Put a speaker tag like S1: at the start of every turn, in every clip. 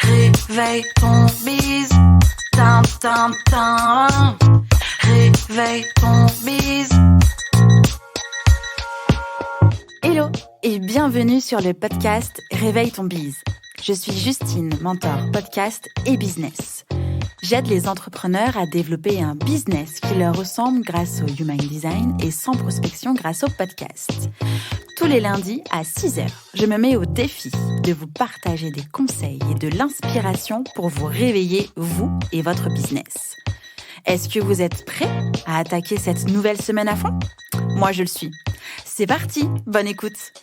S1: Réveille ton bise, tin tin tin. Réveille ton bise.
S2: Hello et bienvenue sur le podcast Réveille ton bise. Je suis Justine, mentor podcast et business. J'aide les entrepreneurs à développer un business qui leur ressemble grâce au Human Design et sans prospection grâce au podcast. Tous les lundis à 6h, je me mets au défi de vous partager des conseils et de l'inspiration pour vous réveiller, vous et votre business. Est-ce que vous êtes prêts à attaquer cette nouvelle semaine à fond ? Moi, je le suis. C'est parti, bonne écoute.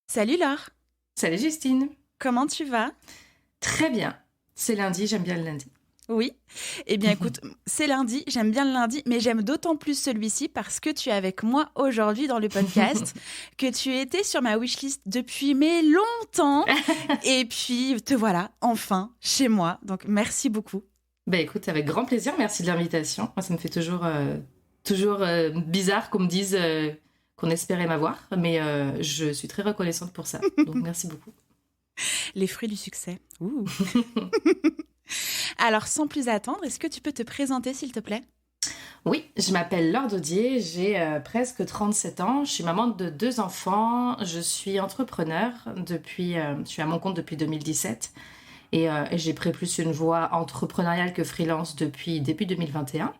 S2: Salut Laure.
S3: Salut Justine.
S2: Comment tu vas ?
S3: Très bien. C'est lundi, j'aime bien le lundi.
S2: Oui. Eh bien écoute, c'est lundi, j'aime bien le lundi, mais j'aime d'autant plus celui-ci parce que tu es avec moi aujourd'hui dans le podcast, que tu étais sur ma wishlist depuis mais longtemps. Et puis te voilà, enfin, chez moi. Donc merci beaucoup.
S3: Bah écoute, avec grand plaisir, merci de l'invitation. Moi, ça me fait toujours bizarre qu'on me dise qu'on espérait m'avoir, mais je suis très reconnaissante pour ça. Donc merci beaucoup.
S2: Les fruits du succès. Ouh. Alors, sans plus attendre, est-ce que tu peux te présenter, s'il te plaît ?
S3: Oui, je m'appelle Laure Daudier, j'ai presque 37 ans, je suis maman de 2 enfants, je suis entrepreneur je suis à mon compte depuis 2017 et j'ai pris plus une voie entrepreneuriale que freelance depuis début 2021.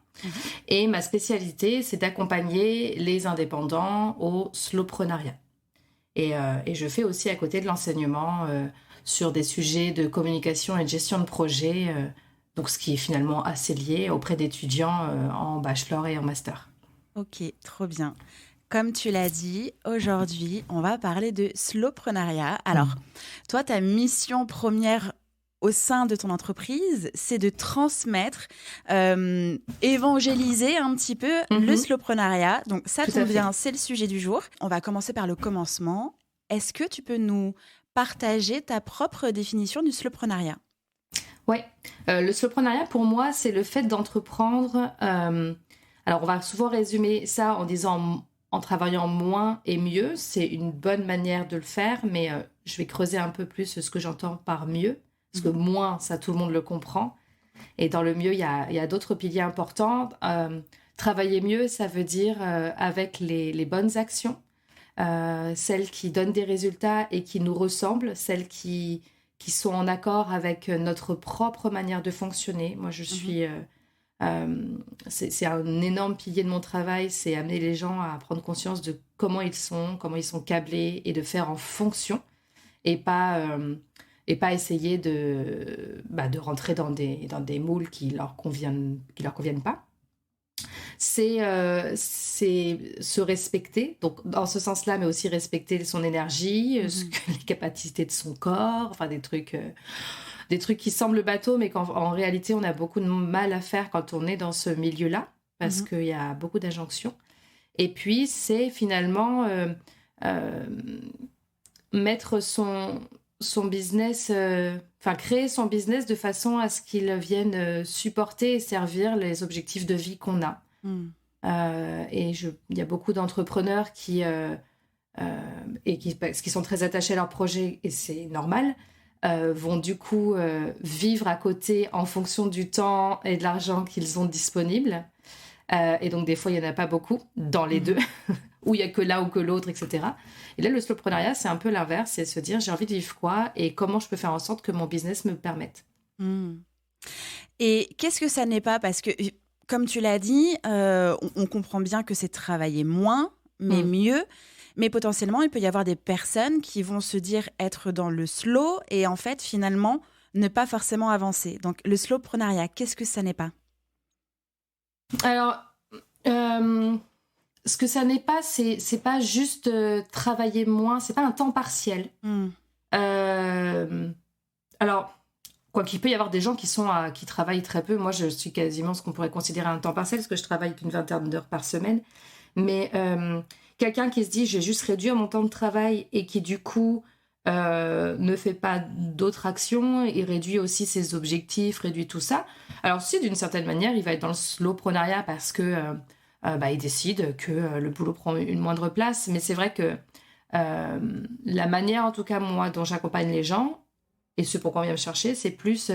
S3: Et ma spécialité, c'est d'accompagner les indépendants au slowpreneuriat. Et je fais aussi à côté de l'enseignement sur des sujets de communication et de gestion de projet, donc ce qui est finalement assez lié auprès d'étudiants en bachelor et en master.
S2: Ok, trop bien. Comme tu l'as dit, aujourd'hui, on va parler de slowpreneuriat. Alors, toi, ta mission première au sein de ton entreprise, c'est de transmettre, évangéliser un petit peu le slowpreneuriat. Donc ça tombe bien, c'est le sujet du jour. On va commencer par le commencement. Est-ce que tu peux nous partager ta propre définition du slowpreneuriat ?
S3: Oui, le slowpreneuriat pour moi, c'est le fait d'entreprendre. Alors on va souvent résumer ça en disant en travaillant moins et mieux. C'est une bonne manière de le faire, mais je vais creuser un peu plus ce que j'entends par mieux. Parce que moins, ça, tout le monde le comprend. Et dans le mieux, il y a d'autres piliers importants. Travailler mieux, ça veut dire avec les bonnes actions, celles qui donnent des résultats et qui nous ressemblent, celles qui sont en accord avec notre propre manière de fonctionner. Moi, je suis... c'est un énorme pilier de mon travail, c'est amener les gens à prendre conscience de comment ils sont câblés et de faire en fonction et pas essayer de rentrer dans des moules qui leur conviennent pas. C'est se respecter, donc dans ce sens-là, mais aussi respecter son énergie, les capacités de son corps, enfin des trucs qui semblent bateaux, mais qu'en réalité, on a beaucoup de mal à faire quand on est dans ce milieu-là, parce qu'il y a beaucoup d'injonctions. Et puis, c'est finalement mettre son business, créer son business de façon à ce qu'il vienne supporter et servir les objectifs de vie qu'on a. Il y a beaucoup d'entrepreneurs qui sont très attachés à leur projet, et c'est normal, vont du coup vivre à côté en fonction du temps et de l'argent qu'ils ont disponible. Et donc, des fois, il n'y en a pas beaucoup dans les deux, où il n'y a que l'un ou que l'autre, etc. Et là, le slowpreneuriat, c'est un peu l'inverse, c'est se dire, j'ai envie de vivre quoi et comment je peux faire en sorte que mon business me le permette.
S2: Et qu'est-ce que ça n'est pas ? Parce que, comme tu l'as dit, on comprend bien que c'est travailler moins, mais mieux. Mais potentiellement, il peut y avoir des personnes qui vont se dire être dans le slow et en fait, finalement, ne pas forcément avancer. Donc, le slowpreneuriat, qu'est-ce que ça n'est pas ?
S3: Alors, ce que ça n'est pas, c'est pas juste travailler moins, c'est pas un temps partiel. Alors, quoi qu'il peut y avoir des gens qui travaillent très peu. Moi, je suis quasiment ce qu'on pourrait considérer un temps partiel, parce que je travaille qu'une vingtaine d'heures par semaine. Mais quelqu'un qui se dit, j'ai juste réduit mon temps de travail et qui, du coup, ne fait pas d'autres actions, il réduit aussi ses objectifs, réduit tout ça. Alors si d'une certaine manière, il va être dans le slowpreneuriat parce que ils décident que le boulot prend une moindre place. Mais c'est vrai que la manière, en tout cas, moi, dont j'accompagne les gens, et ce pourquoi on vient me chercher, c'est plus,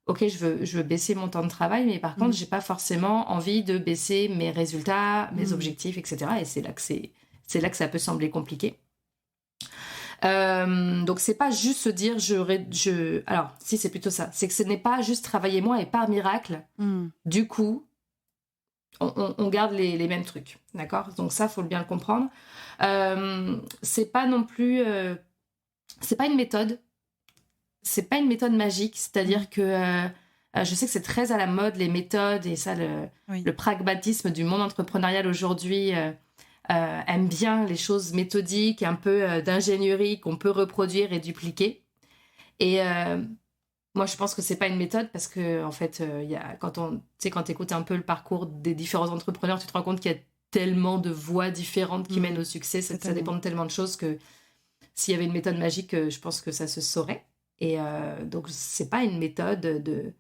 S3: ok, je veux baisser mon temps de travail, mais par contre, j'ai pas forcément envie de baisser mes résultats, mes objectifs, etc. Et c'est là que ça peut sembler compliqué. Donc c'est pas juste se dire alors si, c'est plutôt ça, c'est que ce n'est pas juste travailler moins et par miracle du coup on garde les mêmes trucs, d'accord? Donc ça, faut bien le comprendre. C'est pas non plus c'est pas une méthode magique, c'est-à-dire que je sais que c'est très à la mode, les méthodes, et ça, le pragmatisme du monde entrepreneurial aujourd'hui aime bien les choses méthodiques, un peu d'ingénierie qu'on peut reproduire et dupliquer. Et moi, je pense que c'est pas une méthode parce que, en fait, quand tu écoutes un peu le parcours des différents entrepreneurs, tu te rends compte qu'il y a tellement de voies différentes qui mènent au succès. Ça dépend de tellement de choses que s'il y avait une méthode magique, je pense que ça se saurait. Et donc, c'est pas une méthode de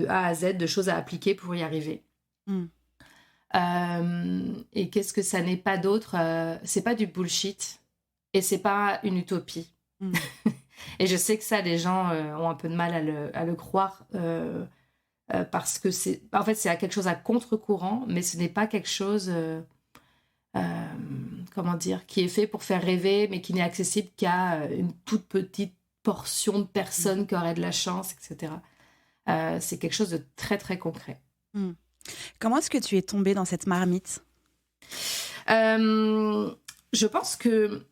S3: A à Z, de choses à appliquer pour y arriver. Et qu'est-ce que ça n'est pas d'autre? C'est pas du bullshit et c'est pas une utopie. Et je sais que ça, les gens ont un peu de mal à le croire parce que c'est quelque chose à contre-courant, mais ce n'est pas quelque chose qui est fait pour faire rêver, mais qui n'est accessible qu'à une toute petite portion de personnes qui auraient de la chance, etc. C'est quelque chose de très, très concret.
S2: Comment est-ce que tu es tombée dans cette marmite?
S3: Je pense que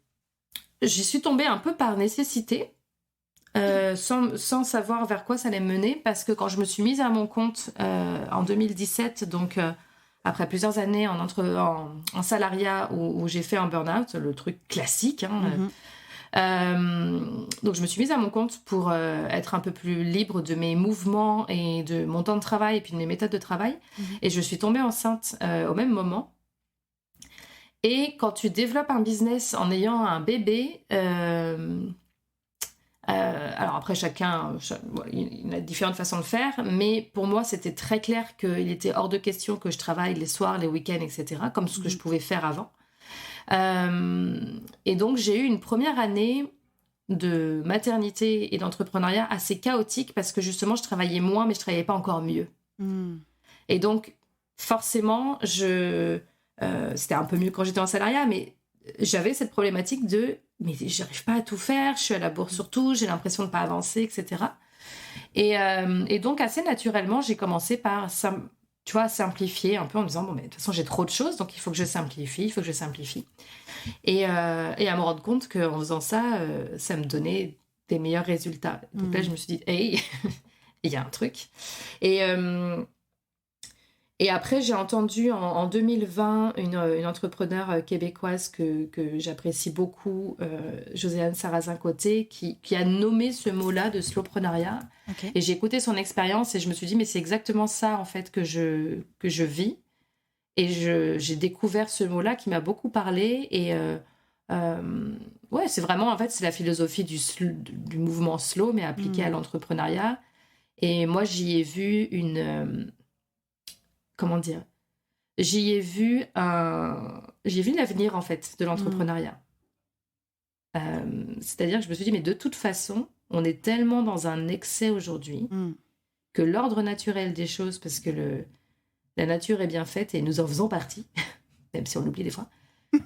S3: j'y suis tombée un peu par nécessité, sans savoir vers quoi ça allait me mener, parce que quand je me suis mise à mon compte en 2017, donc après plusieurs années en salariat où j'ai fait un burn-out, le truc classique, donc je me suis mise à mon compte pour être un peu plus libre de mes mouvements et de mon temps de travail et puis de mes méthodes de travail. Et je suis tombée enceinte au même moment. Et quand tu développes un business en ayant un bébé, alors après il y a différentes façons de faire, mais pour moi c'était très clair qu'il était hors de question que je travaille les soirs, les week-ends, etc., comme ce que je pouvais faire avant. Et donc j'ai eu une première année de maternité et d'entrepreneuriat assez chaotique parce que justement je travaillais moins mais je travaillais pas encore mieux. Et donc forcément c'était un peu mieux quand j'étais en salariat, mais j'avais cette problématique mais j'arrive pas à tout faire, je suis à la bourre sur tout, j'ai l'impression de pas avancer, etc. Et donc assez naturellement j'ai commencé par simplifier un peu en me disant bon, mais de toute façon j'ai trop de choses, donc il faut que je simplifie, et à me rendre compte qu'en faisant ça, ça me donnait des meilleurs résultats. Donc là je me suis dit hey, il y a un truc. Et après j'ai entendu en 2020 une entrepreneure québécoise que j'apprécie beaucoup, Josiane Sarrazin-Côté, qui a nommé ce mot-là de slowpreneuriat. Okay. Et j'ai écouté son expérience et je me suis dit mais c'est exactement ça en fait que je vis. Et j'ai découvert ce mot-là qui m'a beaucoup parlé. Et c'est vraiment en fait c'est la philosophie du mouvement slow mais appliqué à l'entrepreneuriat. Et moi j'y ai vu j'y ai vu l'avenir en fait de l'entrepreneuriat. C'est-à-dire que je me suis dit mais de toute façon on est tellement dans un excès aujourd'hui que l'ordre naturel des choses, parce que la nature est bien faite et nous en faisons partie, même si on l'oublie des fois,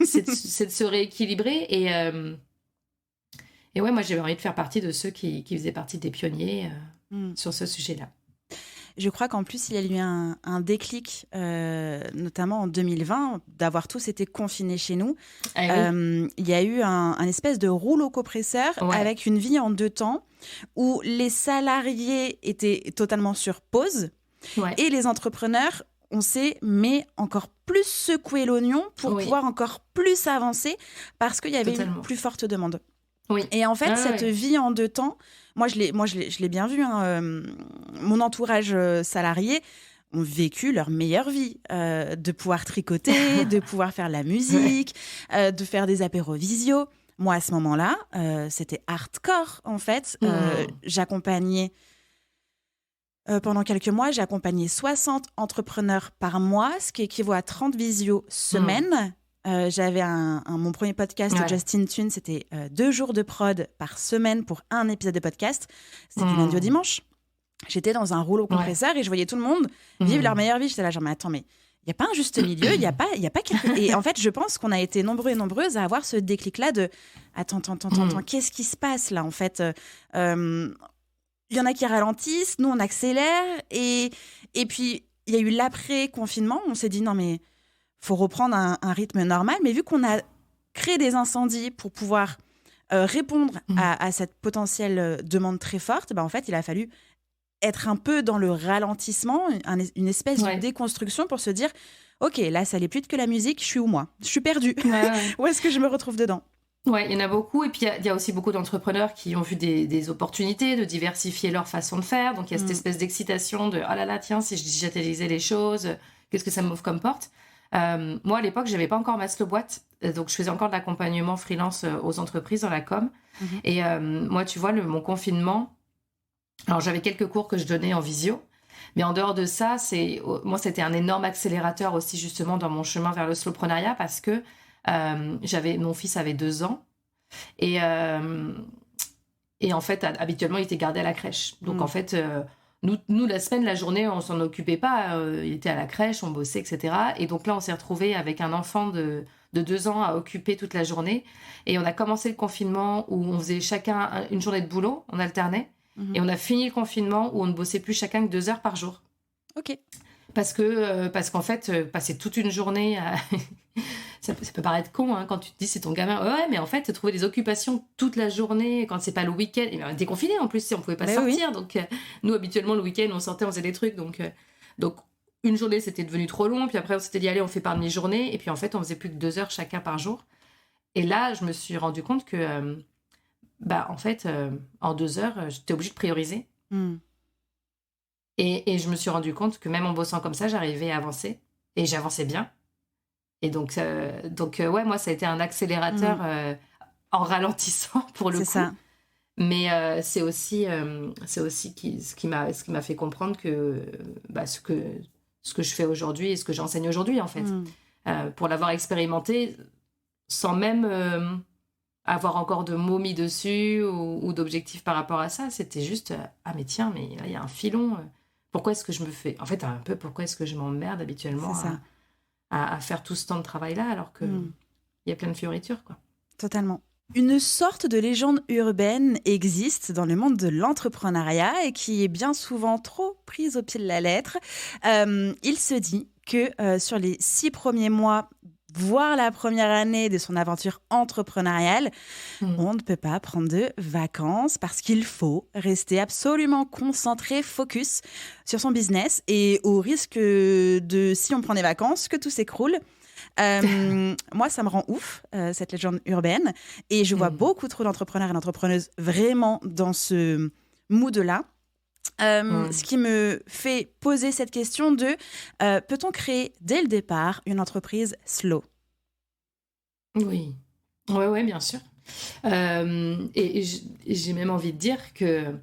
S3: c'est de se rééquilibrer. Et ouais, moi j'avais envie de faire partie de ceux qui faisaient partie des pionniers sur ce sujet-là.
S2: Je crois qu'en plus, il y a eu un déclic, notamment en 2020, d'avoir tous été confinés chez nous. Il y a eu un espèce de rouleau compresseur avec une vie en 2 temps où les salariés étaient totalement sur pause et les entrepreneurs, on s'est encore plus secoué l'oignon pour pouvoir encore plus avancer parce qu'il y avait une plus forte demande. Et en fait, cette vie en 2 temps, moi je l'ai bien vu. Mon entourage salarié ont vécu leur meilleure vie, de pouvoir tricoter, de pouvoir faire de la musique, de faire des apéros visio. Moi, à ce moment-là, c'était hardcore, en fait. J'accompagnais Pendant quelques mois, j'ai accompagné 60 entrepreneurs par mois, ce qui équivaut à 30 visios semaine. J'avais mon premier podcast, Justin Tune, c'était 2 jours de prod par semaine pour un épisode de podcast. C'était du lundi au dimanche. J'étais dans un rouleau compresseur et je voyais tout le monde vivre leur meilleure vie. J'étais là, genre, mais attends, mais il n'y a pas un juste milieu, il y a pas quelque... Et en fait, je pense qu'on a été nombreux et nombreuses à avoir ce déclic-là de attends, qu'est-ce qui se passe là en fait il y en a qui ralentissent, nous on accélère et puis il y a eu l'après-confinement, on s'est dit non mais faut reprendre un rythme normal, mais vu qu'on a créé des incendies pour pouvoir répondre à cette potentielle demande très forte, en fait il a fallu être un peu dans le ralentissement, une espèce de déconstruction pour se dire ok, là ça allait plus vite que la musique, je suis où moi ? Je suis perdue. Où est-ce que je me retrouve dedans ?
S3: Ouais, il y en a beaucoup. Et puis, il y a aussi beaucoup d'entrepreneurs qui ont vu des opportunités de diversifier leur façon de faire. Donc, il y a cette espèce d'excitation de « Oh là là, tiens, si je digitalisais les choses, qu'est-ce que ça m'ouvre comme porte ?» Moi, à l'époque, je n'avais pas encore Maslow Boîte. Donc, je faisais encore de l'accompagnement freelance aux entreprises dans la com. Et moi, tu vois, mon confinement... Alors, j'avais quelques cours que je donnais en visio. Mais en dehors de ça, moi, c'était un énorme accélérateur aussi, justement, dans mon chemin vers le slowpreneuriat parce que mon fils avait 2 ans et en fait habituellement il était gardé à la crèche, donc en fait nous la semaine, la journée on s'en occupait pas, il était à la crèche, on bossait, etc. Et donc là on s'est retrouvés avec un enfant de 2 ans à occuper toute la journée et on a commencé le confinement où on faisait chacun une journée de boulot, on alternait et on a fini le confinement où on ne bossait plus chacun que 2 heures par jour.
S2: Ok.
S3: Parce qu'en fait, passer toute une journée à... ça peut paraître con quand tu te dis c'est ton gamin. Ouais, mais en fait, trouver des occupations toute la journée, quand c'est pas le week-end... Et on était confinés en plus, si on pouvait pas sortir. Oui. Donc, nous, habituellement, le week-end, on sortait, on faisait des trucs. Donc une journée, c'était devenu trop long. Puis après, on s'était dit, allez, on fait par demi-journée. Et puis en fait, on faisait plus que 2 heures chacun par jour. Et là, je me suis rendu compte que, en fait, en 2 heures, j'étais obligée de prioriser. Et je me suis rendu compte que même en bossant comme ça, j'arrivais à avancer. Et j'avançais bien. Et donc ouais, moi, ça a été un accélérateur en ralentissant, pour le coup. Ça. Mais c'est aussi ce qui m'a fait comprendre que ce que je fais aujourd'hui et ce que j'enseigne aujourd'hui, en fait. Pour l'avoir expérimenté, sans même avoir encore de mots mis dessus ou d'objectifs par rapport à ça, c'était juste mais tiens, mais là, il y a un filon... Pourquoi est-ce que je me fais... En fait, pourquoi est-ce que je m'emmerde habituellement à faire tout ce temps de travail-là alors qu'il y a plein de fioritures, quoi.
S2: Totalement. Une sorte de légende urbaine existe dans le monde de l'entrepreneuriat et qui est bien souvent trop prise au pied de la lettre. Il se dit que sur les 6 premiers mois, voire la première année de son aventure entrepreneuriale, on ne peut pas prendre de vacances parce qu'il faut rester absolument concentré, focus sur son business et au risque de, si on prend des vacances, que tout s'écroule. Moi, ça me rend ouf, cette légende urbaine. Et je vois beaucoup trop d'entrepreneurs et d'entrepreneuses vraiment dans ce mood-là. Ce qui me fait poser cette question de peut-on créer dès le départ une entreprise slow ?
S3: Oui, bien sûr. Et j'ai même envie de dire que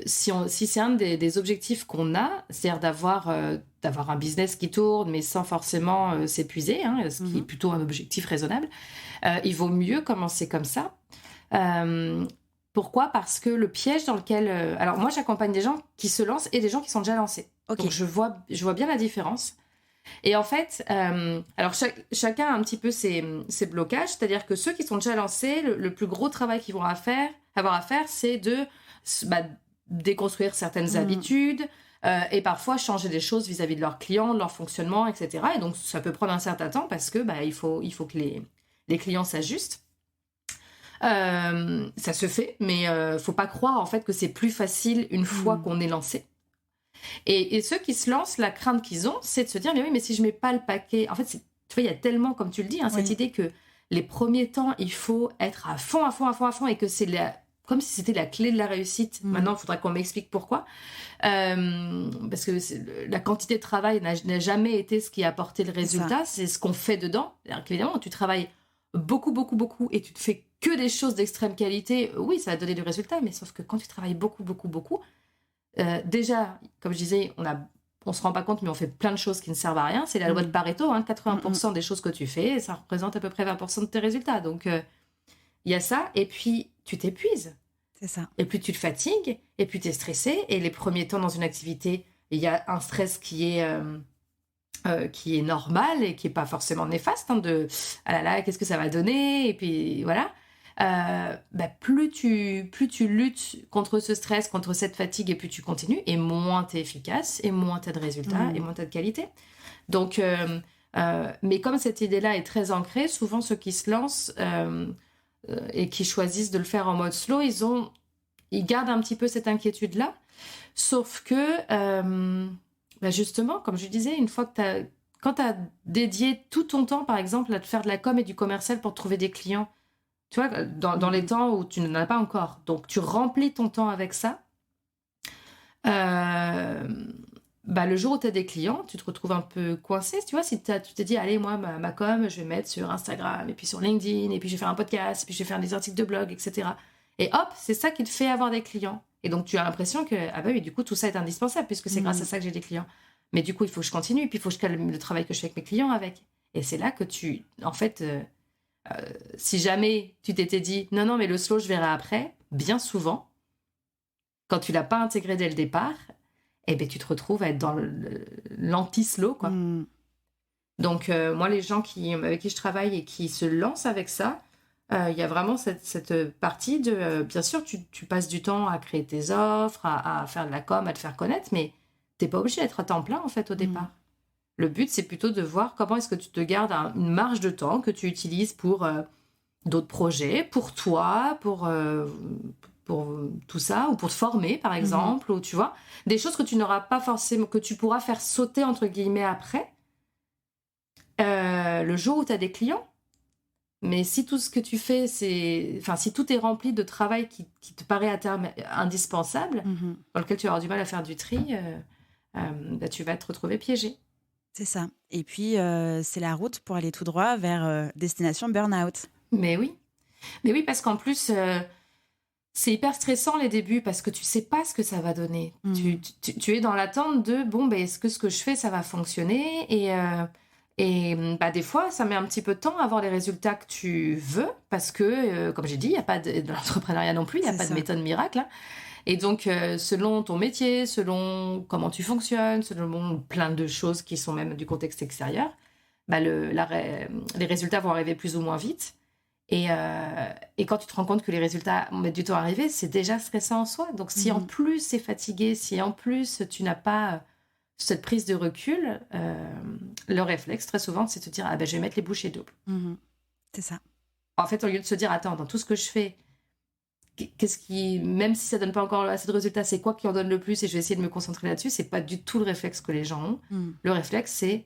S3: si c'est un des objectifs qu'on a, c'est-à-dire d'avoir un business qui tourne, mais sans forcément s'épuiser, ce qui est plutôt un objectif raisonnable, il vaut mieux commencer comme ça. Pourquoi ? Parce que le piège dans lequel... alors moi, j'accompagne des gens qui se lancent et des gens qui sont déjà lancés. Okay. Donc je vois bien la différence. Et en fait, alors chacun a un petit peu ses blocages. C'est-à-dire que ceux qui sont déjà lancés, le plus gros travail qu'ils vont avoir à faire, c'est de déconstruire certaines habitudes et parfois changer des choses vis-à-vis de leurs clients, de leur fonctionnement, etc. Et donc ça peut prendre un certain temps parce que il faut que les clients s'ajustent. Ça se fait, mais faut pas croire en fait que c'est plus facile une fois qu'on est lancé. Et ceux qui se lancent, la crainte qu'ils ont, c'est de se dire mais si je mets pas le paquet, en fait, tu vois, il y a tellement, comme tu le dis, cette idée que les premiers temps, il faut être à fond, et que c'est comme si c'était la clé de la réussite. Maintenant, il faudra qu'on m'explique pourquoi. Parce que la quantité de travail n'a jamais été ce qui a apporté le résultat. C'est ce qu'on fait dedans. Alors qu'évidemment, tu travailles beaucoup, et tu te fais que des choses d'extrême qualité, oui, ça va donner du résultat, mais sauf que quand tu travailles beaucoup, déjà, comme je disais, on se rend pas compte, mais on fait plein de choses qui ne servent à rien. C'est la loi de Pareto, hein, 80% des choses que tu fais, ça représente à peu près 20% de tes résultats. Donc, il y a ça, et puis tu t'épuises.
S2: C'est ça.
S3: Et puis tu te fatigues, et puis tu es stressé. Et les premiers temps dans une activité, il y a un stress qui est normal et qui n'est pas forcément néfaste, hein, de « ah là là, qu'est-ce que ça va donner ?» Et puis voilà. Plus tu luttes contre ce stress, contre cette fatigue, et plus tu continues, et moins tu es efficace, et moins tu as de résultats, et moins tu as de qualité. Donc, mais comme cette idée-là est très ancrée, souvent ceux qui se lancent et qui choisissent de le faire en mode slow, ils gardent un petit peu cette inquiétude-là. Sauf que, justement, comme je disais, une fois que quand tu as dédié tout ton temps, par exemple, à te faire de la com et du commercial pour trouver des clients, tu vois, dans les temps où tu n'en as pas encore. Donc, tu remplis ton temps avec ça. Le jour où tu as des clients, tu te retrouves un peu coincé. Tu vois, si tu t'es dit, allez, moi, ma com, je vais mettre sur Instagram, et puis sur LinkedIn, et puis je vais faire un podcast, et puis je vais faire des articles de blog, etc. Et hop, c'est ça qui te fait avoir des clients. Et donc, tu as l'impression que, mais du coup, tout ça est indispensable, puisque c'est grâce à ça que j'ai des clients. Mais du coup, il faut que je continue, et puis il faut que je calme le travail que je fais avec mes clients avec. Et c'est là que si jamais tu t'étais dit non, mais le slow, je verrai après, bien souvent, quand tu l'as pas intégré dès le départ, tu te retrouves à être dans l'anti-slow, quoi. Donc, moi, les gens avec qui je travaille et qui se lancent avec ça, il y a vraiment cette partie de... bien sûr, tu passes du temps à créer tes offres, à faire de la com, à te faire connaître, mais t'es pas obligé d'être à temps plein, en fait, au départ. Le but, c'est plutôt de voir comment est-ce que tu te gardes une marge de temps que tu utilises pour d'autres projets, pour toi, pour tout ça, ou pour te former, par exemple, ou tu vois, des choses que tu n'auras pas forcément, que tu pourras faire sauter, entre guillemets, après, le jour où tu as des clients. Mais si tout ce que tu fais, si tout est rempli de travail qui te paraît à terme indispensable, dans lequel tu vas avoir du mal à faire du tri, tu vas te retrouver piégé.
S2: C'est ça. Et puis, c'est la route pour aller tout droit vers destination burn-out.
S3: Mais oui, parce qu'en plus, c'est hyper stressant les débuts parce que tu sais pas ce que ça va donner. Tu es dans l'attente de, est-ce que ce que je fais, ça va fonctionner ? Et des fois, ça met un petit peu de temps à avoir les résultats que tu veux parce que, comme j'ai dit, il n'y a pas de l'entrepreneuriat non plus, il n'y a pas de méthode miracle, hein. Et donc, selon ton métier, selon comment tu fonctionnes, selon plein de choses qui sont même du contexte extérieur, les résultats vont arriver plus ou moins vite. Et quand tu te rends compte que les résultats mettent du temps à arriver, c'est déjà stressant en soi. Donc, si en plus c'est fatigué, si en plus tu n'as pas cette prise de recul, le réflexe, très souvent, c'est de te dire « je vais mettre les bouchées doubles ».
S2: C'est ça.
S3: En fait, au lieu de se dire « Attends, dans tout ce que je fais, même si ça donne pas encore assez de résultats, c'est quoi qui en donne le plus et je vais essayer de me concentrer là-dessus », c'est pas du tout le réflexe que les gens ont. Le réflexe, c'est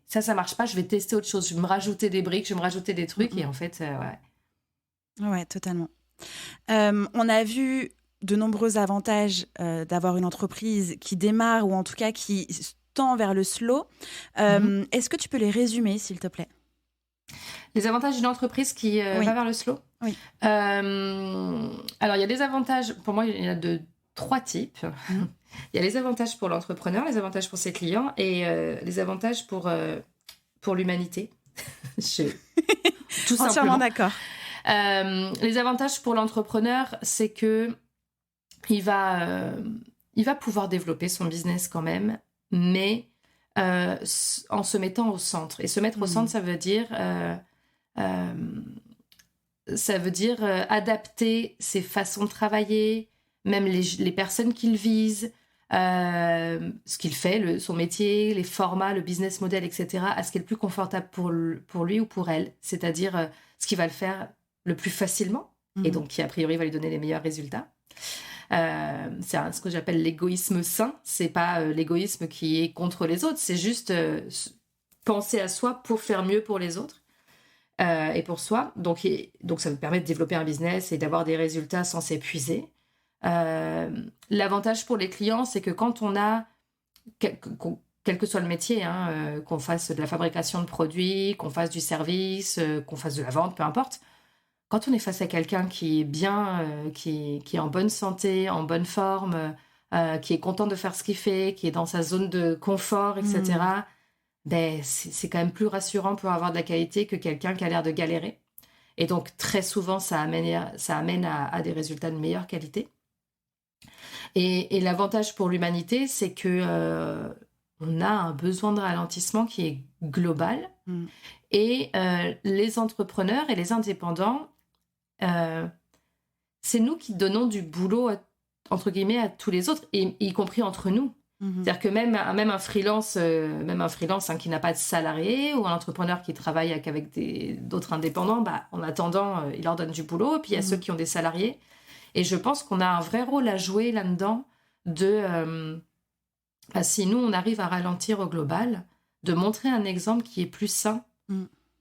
S3: ça marche pas, je vais tester autre chose, je vais me rajouter des briques, je vais me rajouter des trucs et en fait,
S2: Ouais, totalement. On a vu de nombreux avantages d'avoir une entreprise qui démarre ou en tout cas qui tend vers le slow. Est-ce que tu peux les résumer, s'il te plaît ?
S3: Les avantages d'une entreprise qui va vers le slow ?
S2: Oui.
S3: Alors, il y a des avantages, pour moi, il y en a de 3 types. Il y a les avantages pour l'entrepreneur, les avantages pour ses clients et les avantages pour l'humanité. Tout simplement.
S2: Entièrement d'accord.
S3: Les avantages pour l'entrepreneur, c'est que il va pouvoir développer son business quand même, mais en se mettant au centre. Et se mettre au centre, ça veut dire adapter ses façons de travailler, même les personnes qu'il vise, ce qu'il fait, son métier, les formats, le business model, etc., à ce qui est le plus confortable pour lui ou pour elle. C'est-à-dire ce qui va le faire le plus facilement et donc qui, a priori, va lui donner les meilleurs résultats. C'est ce que j'appelle l'égoïsme sain. C'est pas l'égoïsme qui est contre les autres, c'est juste penser à soi pour faire mieux pour les autres et pour soi. Donc ça vous permet de développer un business et d'avoir des résultats sans s'épuiser. L'avantage pour les clients, c'est que quand on a quel que soit le métier, qu'on fasse de la fabrication de produits, qu'on fasse du service, qu'on fasse de la vente, peu importe, quand on est face à quelqu'un qui est bien, qui est en bonne santé, en bonne forme, qui est content de faire ce qu'il fait, qui est dans sa zone de confort, etc., ben, c'est quand même plus rassurant pour avoir de la qualité que quelqu'un qui a l'air de galérer. Et donc, très souvent, ça amène à des résultats de meilleure qualité. Et l'avantage pour l'humanité, c'est que on a un besoin de ralentissement qui est global. Et les entrepreneurs et les indépendants, c'est nous qui donnons du boulot, entre guillemets, à tous les autres, y compris entre nous. C'est-à-dire que même un freelance, qui n'a pas de salarié, ou un entrepreneur qui travaille avec d'autres indépendants, en attendant, il leur donne du boulot. Et puis il y a ceux qui ont des salariés. Et je pense qu'on a un vrai rôle à jouer là-dedans si nous, on arrive à ralentir au global, de montrer un exemple qui est plus sain.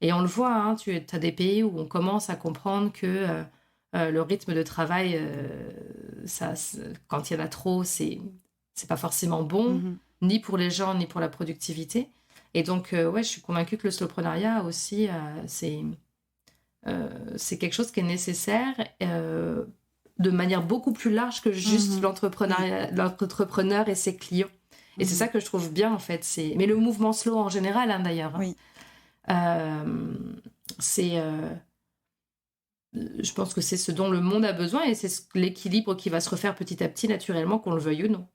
S3: Et on le voit, hein, tu as des pays où on commence à comprendre que le rythme de travail, quand il y en a trop, c'est pas forcément bon, ni pour les gens, ni pour la productivité. Et donc, je suis convaincue que le slowpreneuriat aussi, c'est quelque chose qui est nécessaire de manière beaucoup plus large que juste l'entrepreneur et ses clients. Et c'est ça que je trouve bien, en fait. Mais le mouvement slow en général, hein, d'ailleurs.
S2: Oui.
S3: Je pense que c'est ce dont le monde a besoin et c'est l'équilibre qui va se refaire petit à petit, naturellement, qu'on le veuille ou non.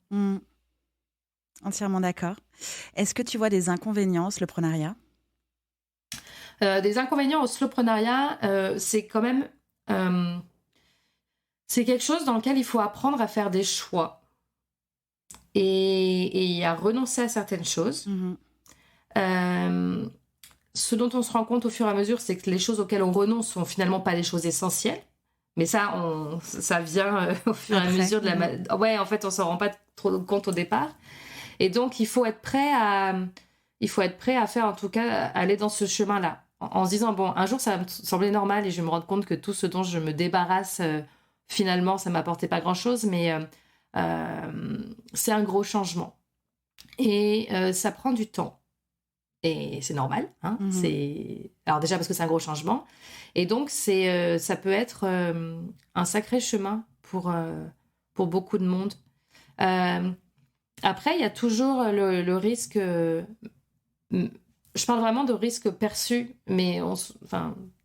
S2: Entièrement d'accord. Est-ce que tu vois des inconvénients au slowpreneuriat ?
S3: Des inconvénients au slowpreneuriat, c'est quand même... c'est quelque chose dans lequel il faut apprendre à faire des choix et à renoncer à certaines choses. Ce dont on se rend compte au fur et à mesure, c'est que les choses auxquelles on renonce sont finalement pas des choses essentielles. Mais ça vient au fur et à mesure de la... Ouais, en fait, on s'en rend pas trop compte au départ. Et donc, il faut être prêt à faire, en tout cas, aller dans ce chemin-là. En se disant, bon, un jour, ça va me sembler normal et je vais me rendre compte que tout ce dont je me débarrasse, finalement, ça m'apportait pas grand-chose, mais c'est un gros changement. Et ça prend du temps. Et c'est normal, hein. Alors déjà parce que c'est un gros changement. Et donc, ça peut être un sacré chemin pour beaucoup de monde. Après, il y a toujours le risque... je parle vraiment de risque perçu, mais